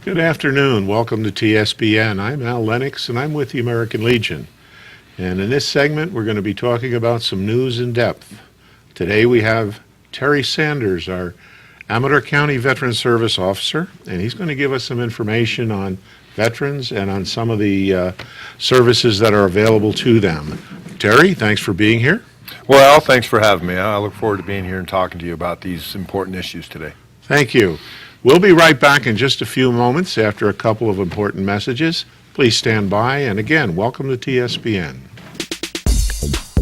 Good afternoon. Welcome to TSPN. I'm Lennox, and I'm with the American Legion. And in this segment, we're going to be talking about some news in depth. Today we have Terry Sanders, our Amador County Veteran Service Officer, and he's going to give us some information on veterans and on some of the services that are available to them. Terry, thanks for being here. Well, thanks for having me. I look forward to being here and talking to you about these important issues today. Thank you. We'll be right back in just a few moments after a couple of important messages. Please stand by, and again, welcome to TSPN.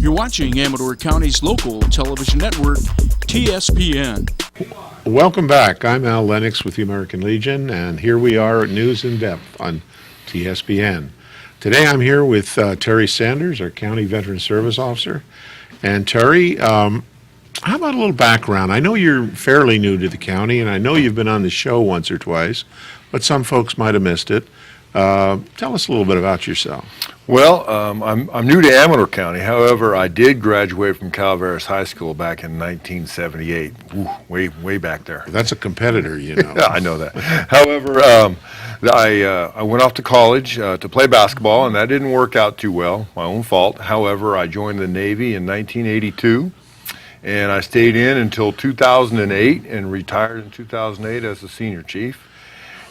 You're watching Amador County's local television network, TSPN. Welcome back. I'm Al Lennox with the American Legion, and here we are at News in Depth on TSPN. Today I'm here with Terry Sanders, our County Veteran Service Officer. And Terry, how about a little background? I know you're fairly new to the county, and I know you've been on the show once or twice, but some folks might have missed it. Tell us a little bit about yourself. Well, I'm new to Amador County. However, I did graduate from Calaveras High School back in 1978. Ooh, way back there. That's a competitor, you know. Yeah, I know that. However, I went off to college to play basketball, and that didn't work out too well. My own fault. However, I joined the Navy in 1982. And I stayed in until 2008 and retired in 2008 as a senior chief.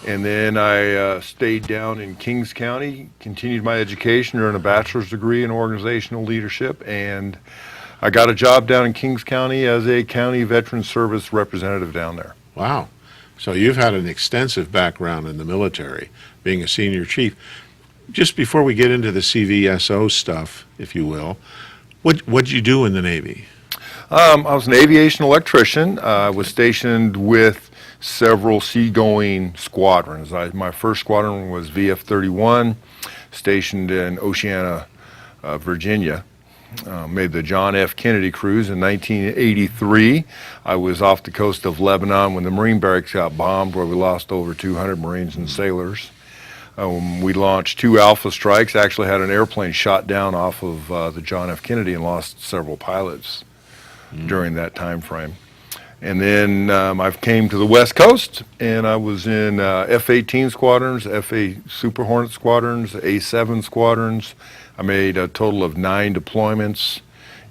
And then I stayed down in Kings County, continued my education, earned a bachelor's degree in organizational leadership, and I got a job down in Kings County as a county veteran service representative down there. Wow. So you've had an extensive background in the military, being a senior chief. Just before we get into the CVSO stuff, if you will, what'd you do in the Navy? I was an aviation electrician. I was stationed with several seagoing squadrons. My first squadron was VF-31, stationed in Oceana, Virginia. Made the John F. Kennedy cruise in 1983. I was off the coast of Lebanon when the Marine barracks got bombed, where we lost over 200 Marines and sailors. We launched 2 Alpha strikes, actually had an airplane shot down off of the John F. Kennedy and lost several pilots during that time frame. And then I came to the West Coast, and I was in F-18 squadrons, F-8 Super Hornet squadrons, A-7 squadrons. I made a total of 9 deployments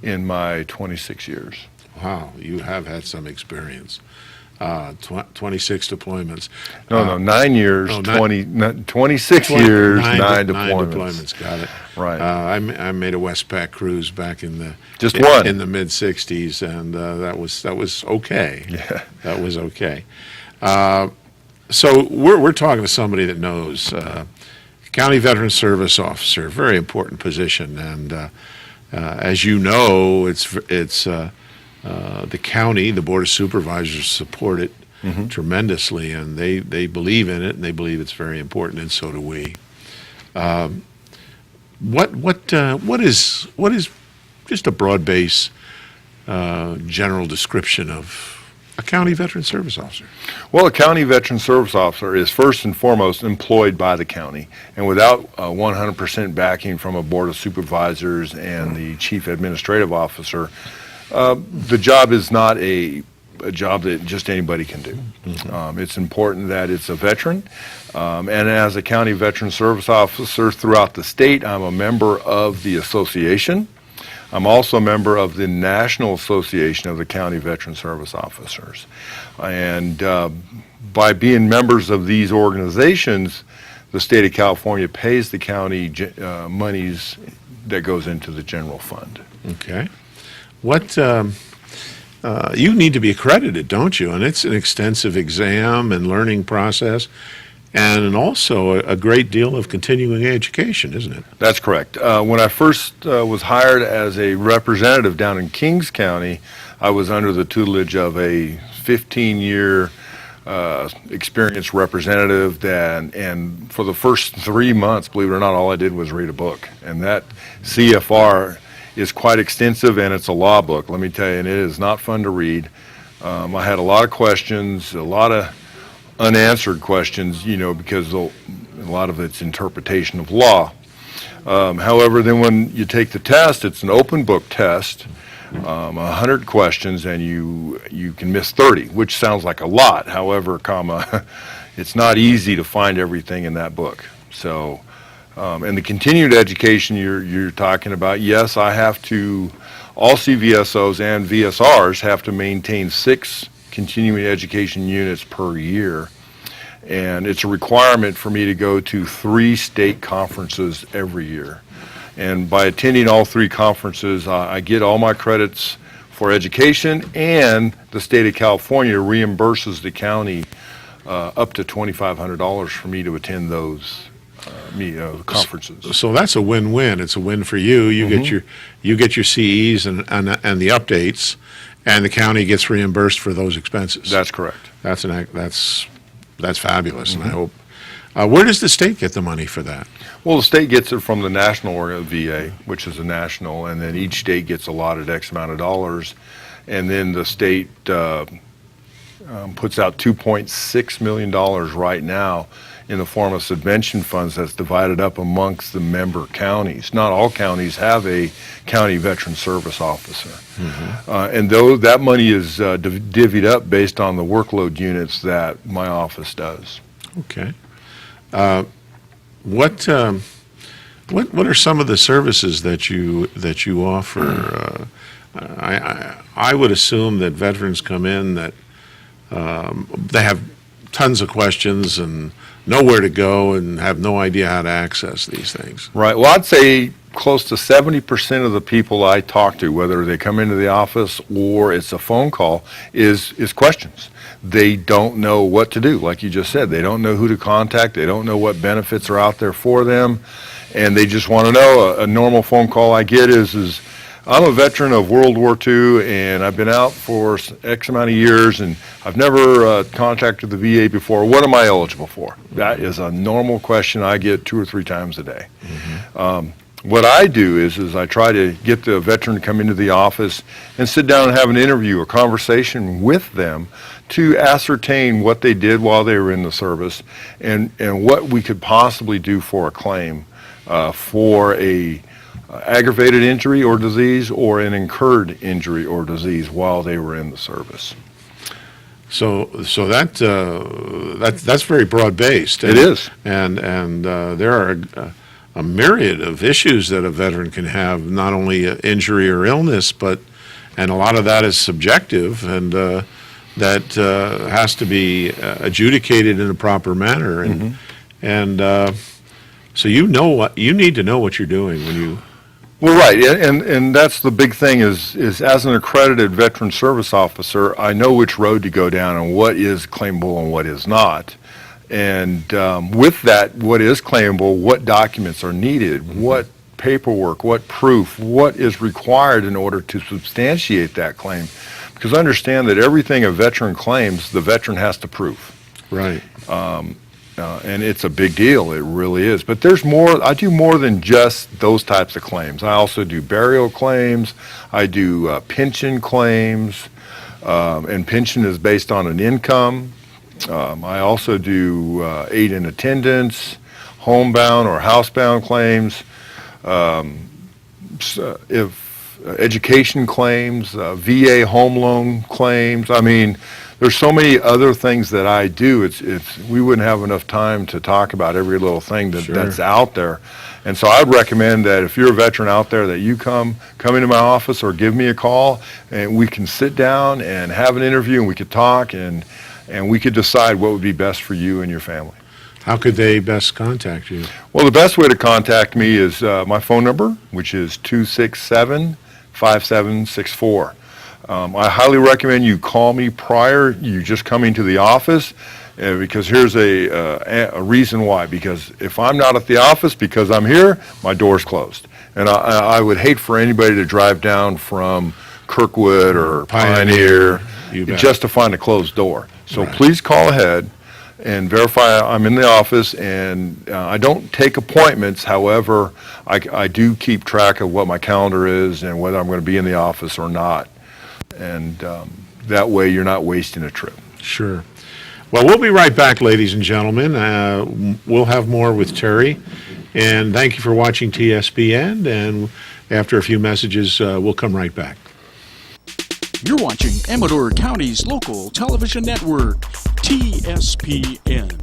in my 26 years. Wow, you have had some experience. 26 deployments. No, 9 years, 26 years, 9 deployments. 9 deployments, got it. Right. I made a Westpac cruise back in the in the mid '60s, and that was okay. Yeah, that was okay. So we're talking to somebody that knows. County Veteran Service Officer, very important position, and as you know, it's the county, the Board of Supervisors support it tremendously, and they believe in it, and they believe it's very important, and so do we. What is just a broad base general description of a county veteran service officer? Well, a county veteran service officer is first and foremost employed by the county, and without 100% backing from a Board of Supervisors and the Chief Administrative Officer, the job is not a job that just anybody can do. It's important that it's a veteran, and as a county veteran service officer throughout the state, I'm a member of the association. I'm also a member of the National Association of the County Veteran Service Officers. And by being members of these organizations, the state of California pays the county monies that goes into the general fund. Okay. You need to be accredited, don't you? And it's an extensive exam and learning process, and also a great deal of continuing education, isn't it? That's correct. When I first was hired as a representative down in Kings County, I was under the tutelage of a 15-year experienced representative, and for the first 3 months, believe it or not, all I did was read a book. And that CFR is quite extensive, and it's a law book, let me tell you, and it is not fun to read. I had a lot of questions, a lot of unanswered questions, because a lot of it's interpretation of law. However, then when you take the test, it's an open book test, 100 questions, and you can miss 30, which sounds like a lot. However, it's not easy to find everything in that book. So, and the continued education you're talking about, yes, I have to, all CVSOs and VSRs have to maintain 6 continuing education units per year. And it's a requirement for me to go to 3 state conferences every year. And by attending all 3 conferences, I get all my credits for education, and the state of California reimburses the county up to $2,500 for me to attend those conferences. So that's a win-win. It's a win for you. You get your CEs and the updates, and the county gets reimbursed for those expenses. That's correct. That's fabulous, and I hope. Where does the state get the money for that? Well, the state gets it from the national VA, which is a national, and then each state gets allotted X amount of dollars, and then the state puts out $2.6 million right now in the form of subvention funds that's divided up amongst the member counties. Not all counties have a county veteran service officer. And though that money is divvied up based on the workload units that my office does. Okay. What are some of the services that you offer? I would assume that veterans come in that they have tons of questions and nowhere to go and have no idea how to access these things. Right. Well, I'd say close to 70% of the people I talk to, whether they come into the office or it's a phone call, is questions. They don't know what to do. Like you just said, they don't know who to contact. They don't know what benefits are out there for them. And they just want to know. A normal phone call I get is I'm a veteran of World War II, and I've been out for X amount of years, and I've never contacted the VA before. What am I eligible for? That is a normal question I get 2 or 3 times a day. What I do is I try to get the veteran to come into the office and sit down and have an interview, a conversation with them to ascertain what they did while they were in the service and what we could possibly do for a claim for a aggravated injury or disease or an incurred injury or disease while they were in the service. So that's very broad-based. It is. And there are a myriad of issues that a veteran can have, not only injury or illness, and a lot of that is subjective, and that has to be adjudicated in a proper manner. And so you need to know what you're doing when you. Well, right, and that's the big thing is as an accredited veteran service officer, I know which road to go down and what is claimable and what is not. And with that, what is claimable, what documents are needed, what paperwork, what proof, what is required in order to substantiate that claim. Because understand that everything a veteran claims, the veteran has to prove. Right. And it's a big deal, it really is. But there's more, I do more than just those types of claims. I also do burial claims, I do pension claims, and pension is based on an income. I also do aid in attendance, homebound or housebound claims, education claims, VA home loan claims. I mean, there's so many other things that I do. We wouldn't have enough time to talk about every little thing that's out there. And so I'd recommend that if you're a veteran out there, that you come into my office or give me a call, and we can sit down and have an interview, and we could talk, and we could decide what would be best for you and your family. How could they best contact you? Well, the best way to contact me is my phone number, which is 267-5764. I highly recommend you call me prior you just coming to the office, because here's a reason why. Because if I'm not at the office because I'm here, my door's closed. And I would hate for anybody to drive down from Kirkwood or Pioneer just to find a closed door. So please call ahead and verify I'm in the office, and I don't take appointments. However, I do keep track of what my calendar is and whether I'm going to be in the office or not. And that way you're not wasting a trip. Sure. Well, we'll be right back, ladies and gentlemen. We'll have more with Terry. And thank you for watching TSPN. And after a few messages, we'll come right back. You're watching Amador County's local television network, TSPN.